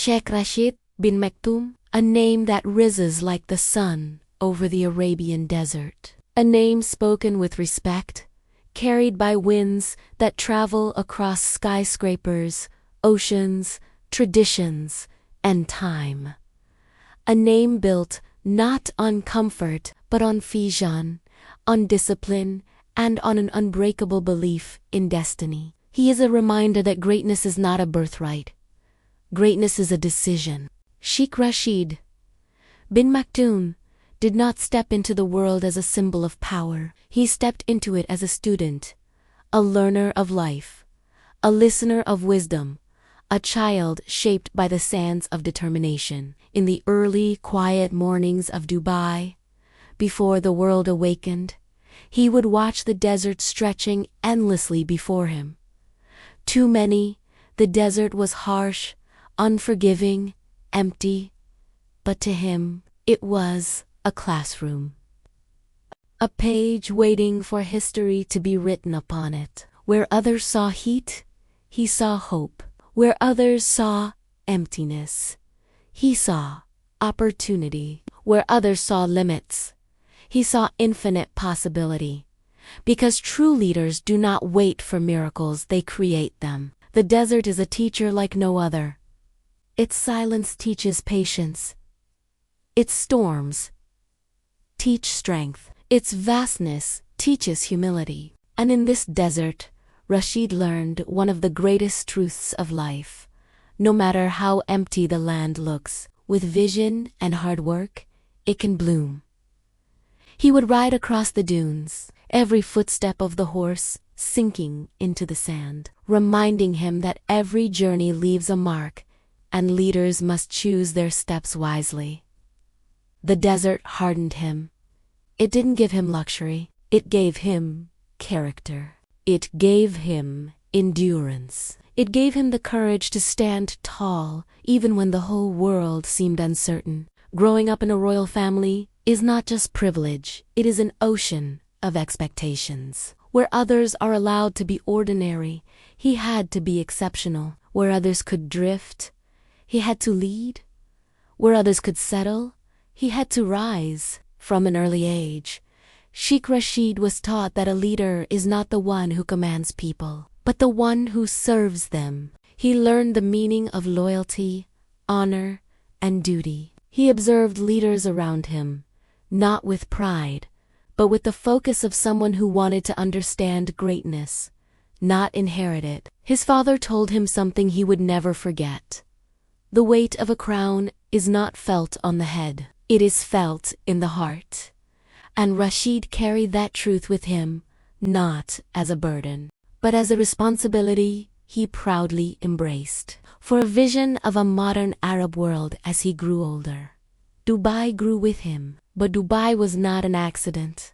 Sheikh Rashid bin Maktoum, a name that rises like the sun over the Arabian desert. A name spoken with respect, carried by winds that travel across skyscrapers, oceans, traditions, and time. A name built not on comfort but on vision, on discipline, and on an unbreakable belief in destiny. He is a reminder that greatness is not a birthright. Greatness is a decision. Sheikh Rashid bin Maktoum did not step into the world as a symbol of power. He stepped into it as a student, a learner of life, a listener of wisdom, a child shaped by the sands of determination. In the early, quiet mornings of Dubai, before the world awakened, he would watch the desert stretching endlessly before him. To many, the desert was harsh, unforgiving, empty, but to him, it was a classroom. A page waiting for history to be written upon it. Where others saw heat, he saw hope. Where others saw emptiness, he saw opportunity. Where others saw limits, he saw infinite possibility. Because true leaders do not wait for miracles, they create them. The desert is a teacher like no other. Its silence teaches patience. Its storms teach strength. Its vastness teaches humility. And in this desert, Rashid learned one of the greatest truths of life. No matter how empty the land looks, with vision and hard work, it can bloom. He would ride across the dunes, every footstep of the horse sinking into the sand, reminding him that every journey leaves a mark, and leaders must choose their steps wisely. The desert hardened him. It didn't give him luxury. It gave him character. It gave him endurance. It gave him the courage to stand tall, even when the whole world seemed uncertain. Growing up in a royal family is not just privilege, it is an ocean of expectations. Where others are allowed to be ordinary, he had to be exceptional. Where others could drift, he had to lead. Where others could settle, he had to rise. From an early age, Sheikh Rashid was taught that a leader is not the one who commands people, but the one who serves them. He learned the meaning of loyalty, honor, and duty. He observed leaders around him, not with pride, but with the focus of someone who wanted to understand greatness, not inherit it. His father told him something he would never forget. The weight of a crown is not felt on the head, it is felt in the heart. And Rashid carried that truth with him, not as a burden, but as a responsibility he proudly embraced. For a vision of a modern Arab world as he grew older. Dubai grew with him, but Dubai was not an accident.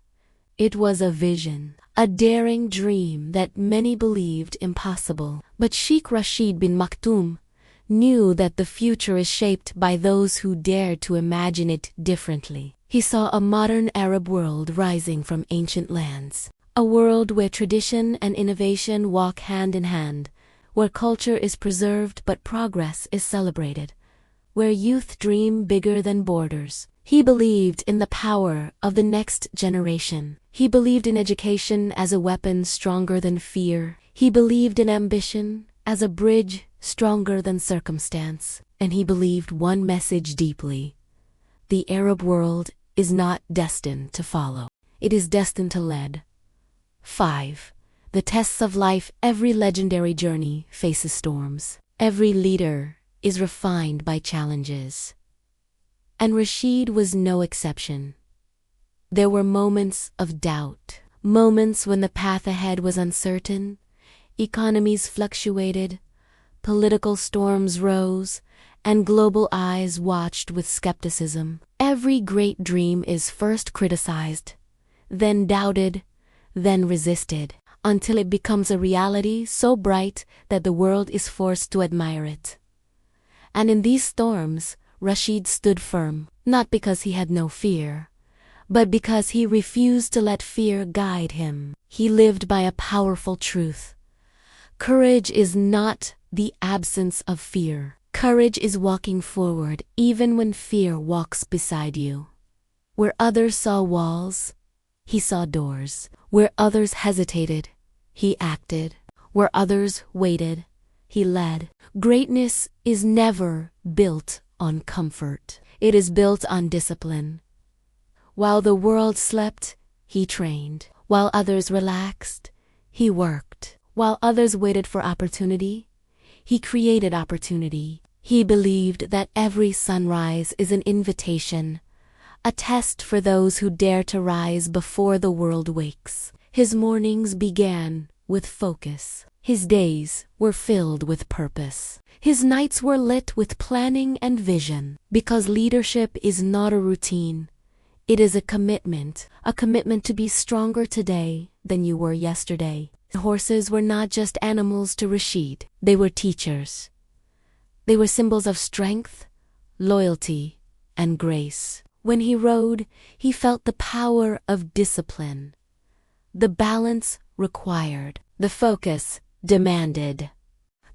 It was a vision, a daring dream that many believed impossible. But Sheikh Rashid bin Maktoum knew that the future is shaped by those who dare to imagine it differently. He saw a modern Arab world rising from ancient lands, a world where tradition and innovation walk hand in hand, where culture is preserved but progress is celebrated, where youth dream bigger than borders. He believed in the power of the next generation. He believed in education as a weapon stronger than fear. He believed in ambition as a bridge stronger than circumstance. And he believed one message deeply. The Arab world is not destined to follow. It is destined to lead. 5. The tests of life. Every legendary journey faces storms. Every leader is refined by challenges. And Rashid was no exception. There were moments of doubt, moments when the path ahead was uncertain, economies fluctuated, political storms rose, and global eyes watched with skepticism. Every great dream is first criticized, then doubted, then resisted, until it becomes a reality so bright that the world is forced to admire it. And in these storms, Rashid stood firm, not because he had no fear, but because he refused to let fear guide him. He lived by a powerful truth. Courage is not the absence of fear. Courage is walking forward even when fear walks beside you. Where others saw walls, he saw doors. Where others hesitated, he acted. Where others waited, he led. Greatness is never built on comfort. It is built on discipline. While the world slept, he trained. While others relaxed, he worked. While others waited for opportunity, he created opportunity. He believed that every sunrise is an invitation, a test for those who dare to rise before the world wakes. His mornings began with focus. His days were filled with purpose. His nights were lit with planning and vision. Because leadership is not a routine, it is a commitment to be stronger today than you were yesterday. Horses were not just animals to Rashid, they were teachers. They were symbols of strength, loyalty, and grace. When he rode, he felt the power of discipline, the balance required, the focus demanded,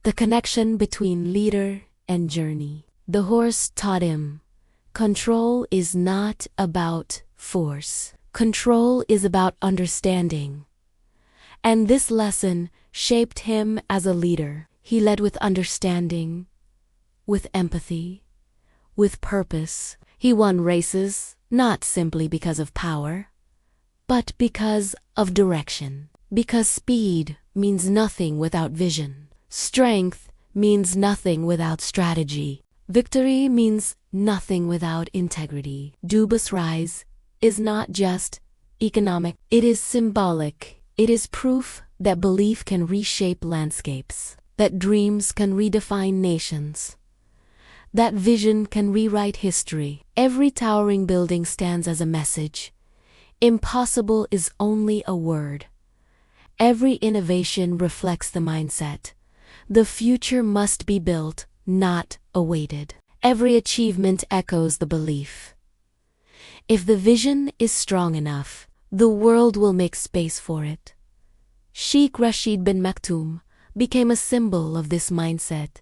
the connection between leader and journey. The horse taught him, control is not about force. Control is about understanding. And this lesson shaped him as a leader. He led with understanding, with empathy, with purpose. He won races not simply because of power, but because of direction. Because speed means nothing without vision. Strength means nothing without strategy. Victory means nothing without integrity. Duba's rise is not just economic, it is symbolic. It is proof that belief can reshape landscapes, that dreams can redefine nations, that vision can rewrite history. Every towering building stands as a message. Impossible is only a word. Every innovation reflects the mindset. The future must be built, not awaited. Every achievement echoes the belief. If the vision is strong enough, the world will make space for it. Sheikh Rashid bin Maktoum became a symbol of this mindset,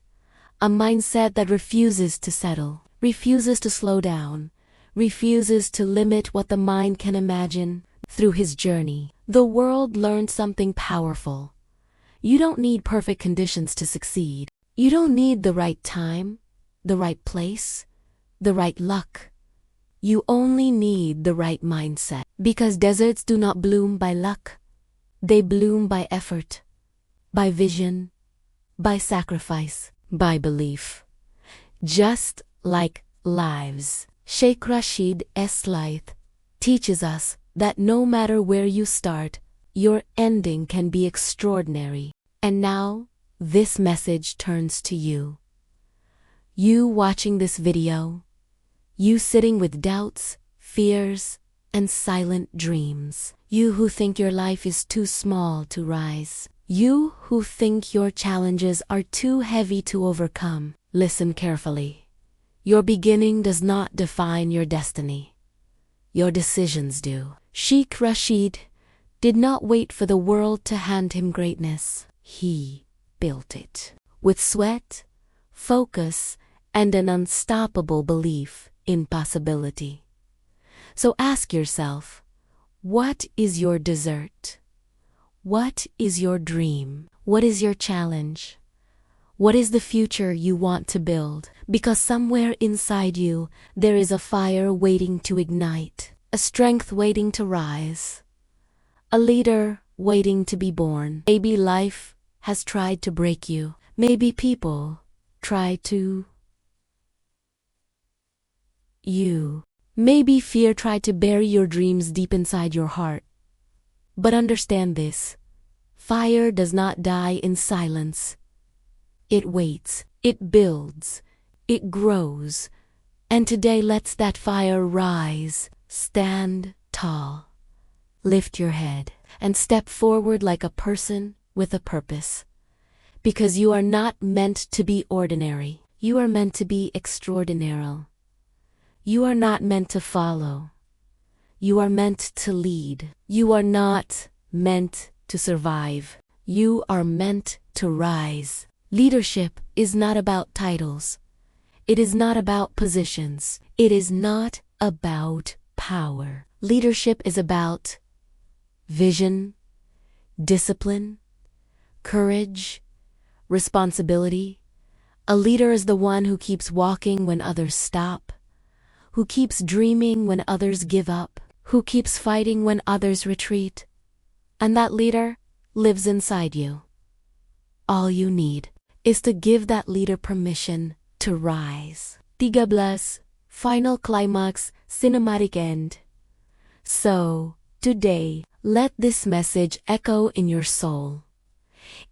a mindset that refuses to settle, refuses to slow down, refuses to limit what the mind can imagine. Through his journey, the world learned something powerful. You don't need perfect conditions to succeed. You don't need the right time, the right place, the right luck. You only need the right mindset. Because deserts do not bloom by luck. They bloom by effort, by vision, by sacrifice, by belief. Just like lives. Sheikh Rashid's life teaches us that no matter where you start, your ending can be extraordinary. And now, this message turns to you. You watching this video, you sitting with doubts, fears, and silent dreams. You who think your life is too small to rise. You who think your challenges are too heavy to overcome. Listen carefully. Your beginning does not define your destiny. Your decisions do. Sheikh Rashid did not wait for the world to hand him greatness. He built it. With sweat, focus, and an unstoppable belief in possibility. So ask yourself, what is your dessert? What is your dream? What is your challenge? What is the future you want to build? Because somewhere inside you, there is a fire waiting to ignite, a strength waiting to rise, a leader waiting to be born. Maybe life has tried to break you. Maybe people try to Maybe fear tried to bury your dreams deep inside your heart. But understand this. Fire does not die in silence. It waits, it builds, it grows. And today lets that fire rise. Stand tall. Lift your head and step forward like a person with a purpose. Because you are not meant to be ordinary. You are meant to be extraordinary. You are not meant to follow. You are meant to lead. You are not meant to survive. You are meant to rise. Leadership is not about titles. It is not about positions. It is not about power. Leadership is about vision, discipline, courage, responsibility. A leader is the one who keeps walking when others stop, who keeps dreaming when others give up, who keeps fighting when others retreat. And that leader lives inside you. All you need is to give that leader permission to rise. 13. Final climax, cinematic end. So, today, let this message echo in your soul.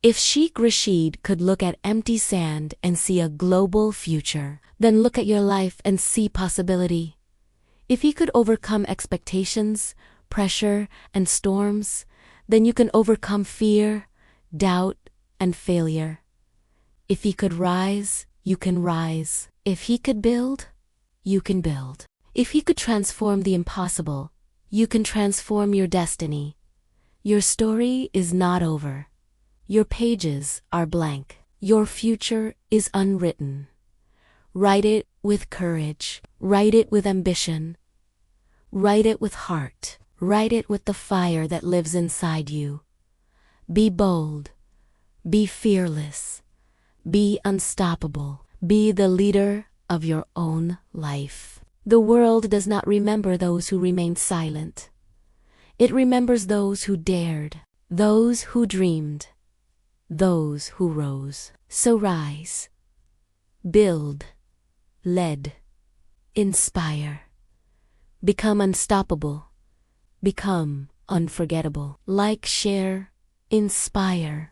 If Sheikh Rashid could look at empty sand and see a global future, then look at your life and see possibility. If he could overcome expectations, pressure, and storms, then you can overcome fear, doubt, and failure. If he could rise, you can rise. If he could build, you can build. If he could transform the impossible, you can transform your destiny. Your story is not over. Your pages are blank. Your future is unwritten. Write it with courage. Write it with ambition. Write it with heart. Write it with the fire that lives inside you. Be bold. Be fearless. Be unstoppable. Be the leader of your own life. The world does not remember those who remained silent. It remembers those who dared, those who dreamed, those who rose. So rise, build, lead, inspire. Become unstoppable. Become unforgettable. Like, share, inspire.